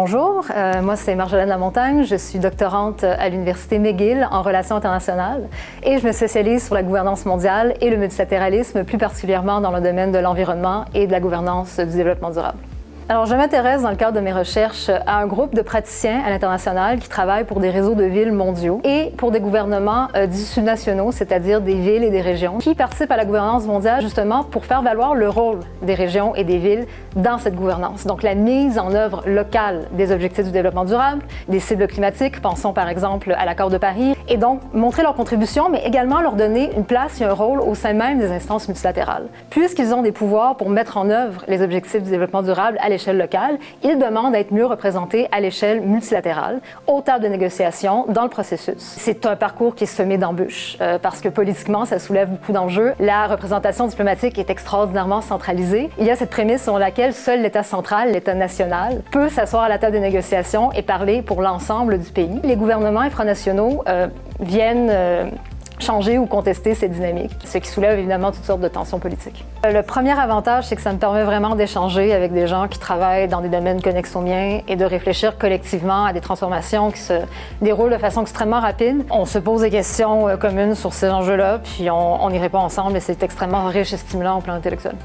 Bonjour, moi c'est Marjolaine Lamontagne, je suis doctorante à l'Université McGill en relations internationales et je me spécialise sur la gouvernance mondiale et le multilatéralisme, plus particulièrement dans le domaine de l'environnement et de la gouvernance du développement durable. Alors, je m'intéresse dans le cadre de mes recherches à un groupe de praticiens à l'international qui travaillent pour des réseaux de villes mondiaux et pour des gouvernements dits subnationaux, c'est-à-dire des villes et des régions, qui participent à la gouvernance mondiale justement pour faire valoir le rôle des régions et des villes dans cette gouvernance. Donc, la mise en œuvre locale des objectifs du développement durable, des cibles climatiques, pensons par exemple à l'accord de Paris, et donc montrer leur contribution, mais également leur donner une place et un rôle au sein même des instances multilatérales. Puisqu'ils ont des pouvoirs pour mettre en œuvre les objectifs du développement durable à l'échelle locale, ils demandent à être mieux représentés à l'échelle multilatérale, aux tables de négociation, dans le processus. C'est un parcours qui est semé d'embûches, parce que politiquement, ça soulève beaucoup d'enjeux. La représentation diplomatique est extraordinairement centralisée. Il y a cette prémisse selon laquelle seul l'État central, l'État national, peut s'asseoir à la table des négociations et parler pour l'ensemble du pays. Les gouvernements infranationaux viennent changer ou contester ces dynamiques, ce qui soulève évidemment toutes sortes de tensions politiques. Le premier avantage, c'est que ça me permet vraiment d'échanger avec des gens qui travaillent dans des domaines connexes aux miens et de réfléchir collectivement à des transformations qui se déroulent de façon extrêmement rapide. On se pose des questions communes sur ces enjeux-là, puis on y répond ensemble et c'est extrêmement riche et stimulant au plan intellectuel.